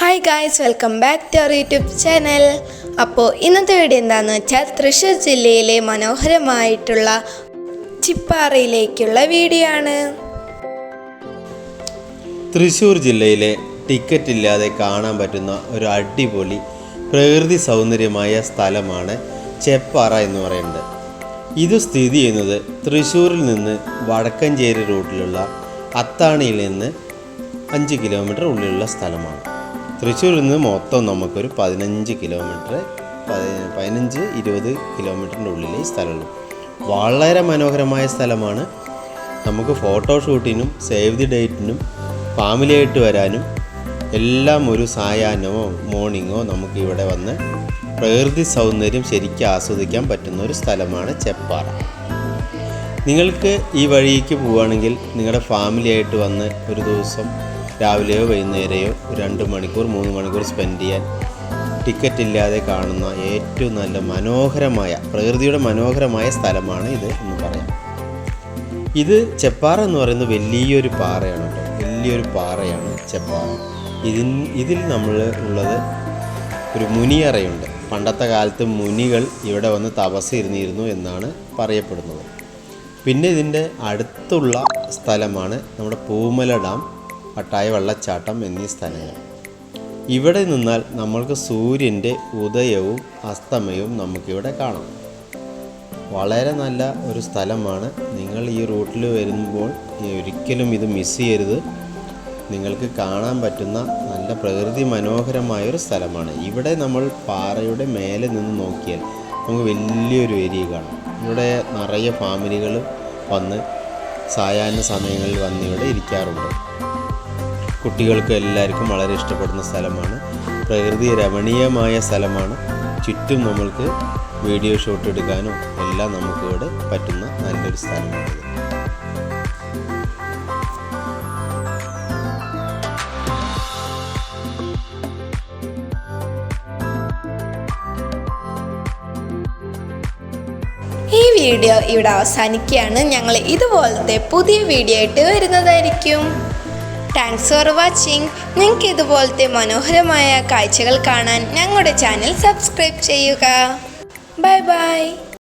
Hi guys, welcome back to our YouTube channel. അപ്പോൾ ഇന്നത്തെ video എന്താണെന്ന് വെച്ചാൽ തൃശ്ശൂർ ജില്ലയിലെ മനോഹരമായിട്ടുള്ള ചിപ്പാറയിലേക്കുള്ള വീഡിയോ ആണ്. തൃശ്ശൂർ ജില്ലയിലെ ടിക്കറ്റ് ഇല്ലാതെ കാണാൻ പറ്റുന്ന ഒരു അടിപൊളി പ്രകൃതി സൗന്ദര്യമായ സ്ഥലമാണ് ചെപ്പാറ എന്ന് പറയുന്നത്. ഇത് സ്ഥിതി ചെയ്യുന്നത് തൃശ്ശൂരിൽ നിന്ന് വടക്കഞ്ചേരി റൂട്ടിലുള്ള അത്താണിയിൽ നിന്ന് 5 കിലോമീറ്റർ ഉള്ളിലുള്ള സ്ഥലമാണ്. തൃശ്ശൂരിൽ നിന്ന് മൊത്തം നമുക്കൊരു 15-20 കിലോമീറ്ററിൻ്റെ ഉള്ളിലെ സ്ഥലമുള്ളൂ. വളരെ മനോഹരമായ സ്ഥലമാണ്. നമുക്ക് ഫോട്ടോഷൂട്ടിനും സേവ് ദി ഡേറ്റിനും ഫാമിലിയായിട്ട് വരാനും എല്ലാം ഒരു സായാഹ്നമോ മോർണിംഗോ നമുക്ക് ഇവിടെ വന്ന് പ്രകൃതി സൗന്ദര്യം ശരിക്കും ആസ്വദിക്കാൻ പറ്റുന്ന ഒരു സ്ഥലമാണ് ചെപ്പാറ. നിങ്ങൾക്ക് ഈ വഴിക്ക് പോവുകയാണെങ്കിൽ നിങ്ങളുടെ ഫാമിലിയായിട്ട് വന്ന് ഒരു ദിവസം രാവിലെയോ വൈകുന്നേരമോ 2 മണിക്കൂർ 3 മണിക്കൂർ സ്പെൻഡ് ചെയ്യാൻ ടിക്കറ്റ് ഇല്ലാതെ കാണുന്ന ഏറ്റവും നല്ല മനോഹരമായ പ്രകൃതിയുടെ മനോഹരമായ സ്ഥലമാണ് ഇത് എന്ന് പറയാം. ഇത് ചെപ്പാറ എന്ന് പറയുന്നത് വലിയൊരു പാറയാണ് കേട്ടോ. വലിയൊരു പാറയാണ് ചെപ്പാറ. ഇതിൽ നമ്മൾ ഉള്ളത് ഒരു മുനിയറയുണ്ട്. പണ്ടത്തെ കാലത്ത് മുനികൾ ഇവിടെ വന്ന് തപസ്സിരുന്നിരുന്നു എന്നാണ് പറയപ്പെടുന്നത്. പിന്നെ ഇതിൻ്റെ അടുത്തുള്ള സ്ഥലമാണ് നമ്മുടെ പൂമല ഡാം, പട്ടായ വെള്ളച്ചാട്ടം എന്നീ സ്ഥലങ്ങൾ. ഇവിടെ നിന്നാൽ നമ്മൾക്ക് സൂര്യൻ്റെ ഉദയവും അസ്തമയവും നമുക്കിവിടെ കാണാം. വളരെ നല്ല ഒരു സ്ഥലമാണ്. നിങ്ങൾ ഈ റൂട്ടിൽ വരുമ്പോൾ ഒരിക്കലും ഇത് മിസ് ചെയ്യരുത്. നിങ്ങൾക്ക് കാണാൻ പറ്റുന്ന നല്ല പ്രകൃതി മനോഹരമായൊരു സ്ഥലമാണ്. ഇവിടെ നമ്മൾ പാറയുടെ മേലെ നിന്ന് നോക്കിയാൽ നമുക്ക് വലിയൊരു ഏരിയ കാണാം. ഇവിടെ നിറയെ ഫാമിലികൾ വന്ന് സായാഹ്ന സമയങ്ങളിൽ വന്ന് ഇവിടെ ഇരിക്കാറുണ്ട്. കുട്ടികൾക്ക് എല്ലാവർക്കും വളരെ ഇഷ്ടപ്പെടുന്ന സ്ഥലമാണ്. പ്രകൃതി രമണീയമായ സ്ഥലമാണ്. ചുറ്റും നമ്മൾക്ക് വീഡിയോ ഷൂട്ട് എടുക്കാനും എല്ലാം നമുക്കിവിടെ പറ്റുന്ന നല്ലൊരു സ്ഥലമാണിത്. ഈ വീഡിയോ ഇവിടെ അവസാനിക്കുകയാണ്. ഞങ്ങൾ ഇതുപോലത്തെ പുതിയ വീഡിയോ ആയിട്ട് വരുന്നതായിരിക്കും. Thanks for watching. നിങ്ങൾക്ക് ഇതുപോലത്തെ മനോഹരമായ കാഴ്ചകൾ കാണാൻ ഞങ്ങളുടെ ചാനൽ സബ്സ്ക്രൈബ് ചെയ്യുക. Bye bye.